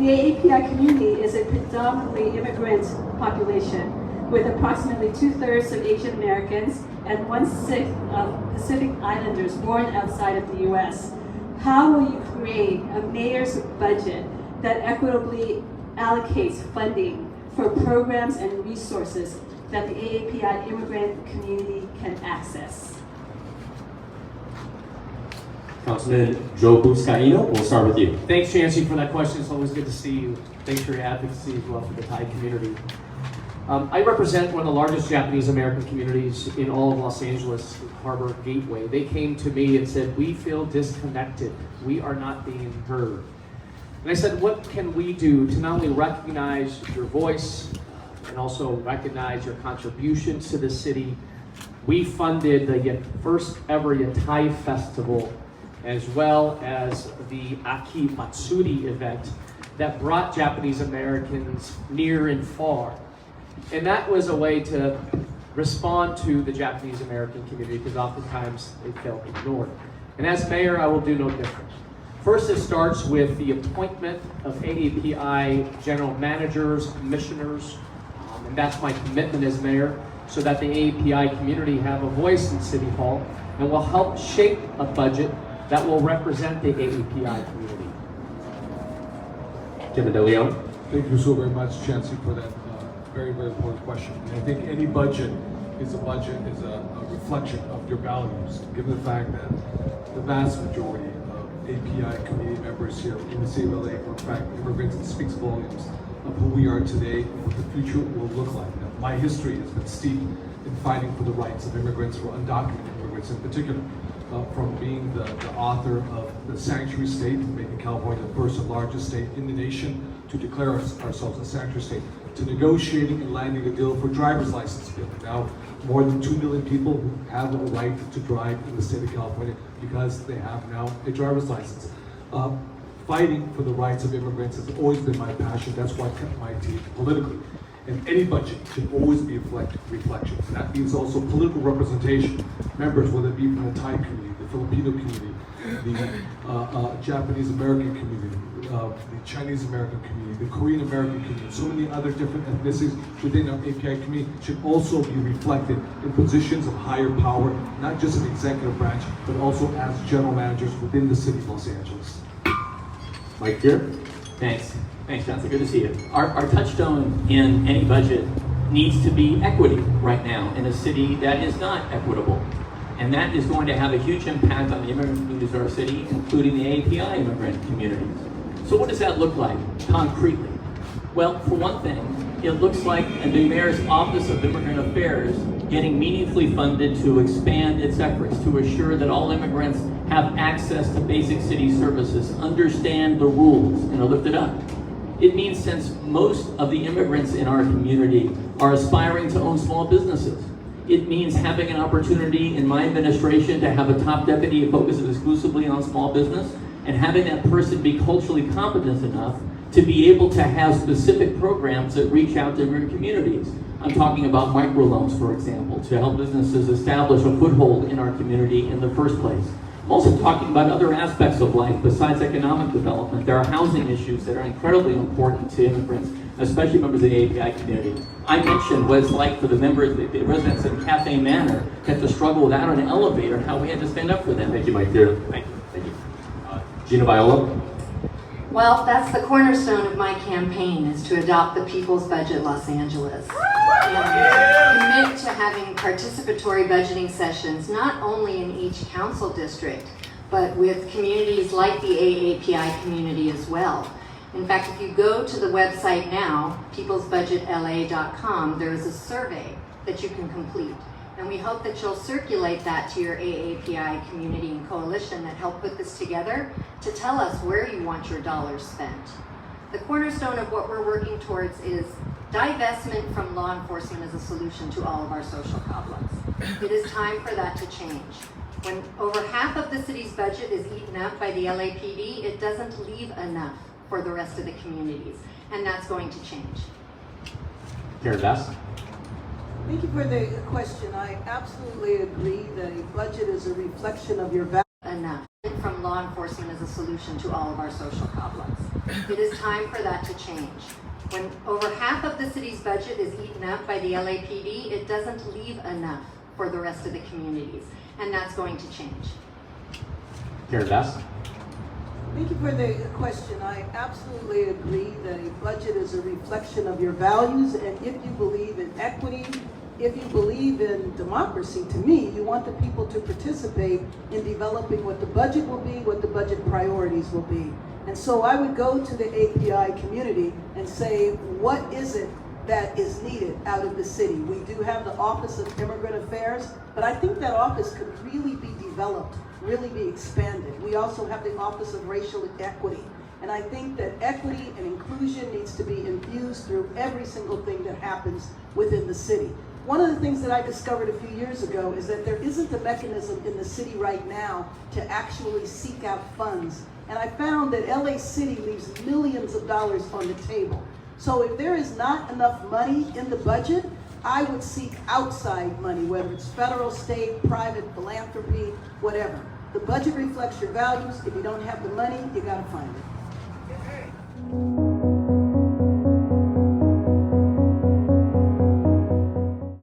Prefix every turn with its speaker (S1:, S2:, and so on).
S1: The AAPI community is a predominantly immigrant population, with approximately 2/3 of Asian Americans and 1/6 of Pacific Islanders born outside of the U.S. How will you create a mayor's budget that equitably allocates funding for programs and resources that the AAPI immigrant community can access?
S2: Councilman Joe Buscaino, we'll start with you.
S3: Thanks, Chancey, for that question. It's always good to see you. Thanks for your advocacy as well for the Thai community. I represent one of the largest Japanese American communities in all of Los Angeles, Harbor Gateway. They came to me and said, we feel disconnected. We are not being heard. And I said, what can we do to not only recognize your voice and also recognize your contributions to the city? We funded the first ever Thai festival, as well as the Aki Matsuri event that brought Japanese Americans near and far. And that was a way to respond to the Japanese American community, because oftentimes they felt ignored. And as mayor, I will do no different. First, it starts with the appointment of AAPI general managers, commissioners, and that's my commitment as mayor, so that the AAPI community have a voice in City Hall and will help shape a budget that will represent the AAPI community.
S2: Jim De Leon.
S4: Thank you so very much, Chancey, for that very, very important question. And I think any budget is a reflection of your values, given the fact that the vast majority of API community members here in the city of LA are in fact immigrants. It speaks volumes of who we are today and what the future will look like. Now, my history has been steeped in fighting for the rights of immigrants, for undocumented immigrants in particular. From being the author of the sanctuary state, making California the first and largest state in the nation to declare ourselves a sanctuary state, to negotiating and landing a deal for driver's license bill. Now, more than 2 million people who have a right to drive in the state of California because they have now a driver's license. Fighting for the rights of immigrants has always been my passion. That's why I kept my team politically. And any budget should always be a reflection. And that means also political representation. Members, whether it be from the Thai community, the Filipino community, the Japanese American community, the Chinese American community, the Korean American community, so many other different ethnicities within our API community should also be reflected in positions of higher power, not just in the executive branch, but also as general managers within the city of Los Angeles.
S2: Mike here.
S5: Thanks. Thanks, Chancellor. Good to see you. Our touchstone in any budget needs to be equity right now in a city that is not equitable. And that is going to have a huge impact on the immigrant communities of our city, including the AAPI immigrant communities. So what does that look like concretely? Well, for one thing, it looks like the Mayor's Office of Immigrant Affairs getting meaningfully funded to expand its efforts to assure that all immigrants have access to basic city services, understand the rules, and are lifted up. It means since most of the immigrants in our community are aspiring to own small businesses, it means having an opportunity in my administration to have a top deputy that focuses exclusively on small business, and having that person be culturally competent enough to be able to have specific programs that reach out to immigrant communities. I'm talking about microloans, for example, to help businesses establish a foothold in our community in the first place. I'm also talking about other aspects of life besides economic development. There are housing issues that are incredibly important to immigrants, especially members of the API community. I mentioned what it's like for the members, the residents of Cafe Manor, have to struggle without an elevator and how we had to stand up for them.
S2: Thank you, Mike here.
S5: Thank you. Thank you.
S2: Gina Viola.
S6: Well, that's the cornerstone of my campaign, is to adopt the People's Budget Los Angeles. And commit to having participatory budgeting sessions, not only in each council district, but with communities like the AAPI community as well. In fact, if you go to the website now, peoplesbudgetla.com, there is a survey that you can complete. And we hope that you'll circulate that to your AAPI community and coalition that helped put this together to tell us where you want your dollars spent. The cornerstone of what we're working towards is divestment from law enforcement as a solution to all of our social problems. It is time for that to change. When over half of the city's budget is eaten up by the LAPD, it doesn't leave enough for the rest of the communities, and that's going to change.
S2: Karen Bass.
S7: Thank you for the question. I absolutely agree that a budget is a reflection of your values.
S6: Enough from law enforcement as a solution to all of our social problems. It is time for that to change. When over half of the city's budget is eaten up by the LAPD, it doesn't leave enough for the rest of the communities, and that's going to change.
S2: Karen Bass.
S7: Thank you for the question. I absolutely agree that a budget is a reflection of your values, and if you believe in equity, if you believe in democracy, to me, you want the people to participate in developing what the budget will be, what the budget priorities will be. And so I would go to the AAPI community and say, what is it that is needed out of the city? We do have the Office of Immigrant Affairs, but I think that office could really be developed, really be expanded. We also have the Office of Racial Equity. And I think that equity and inclusion needs to be infused through every single thing that happens within the city. One of the things that I discovered a few years ago is that there isn't a mechanism in the city right now to actually seek out funds. And I found that LA City leaves millions of dollars on the table. So if there is not enough money in the budget, I would seek outside money, whether it's federal, state, private, philanthropy, whatever. The budget reflects your values. If you don't have the money, you gotta find it.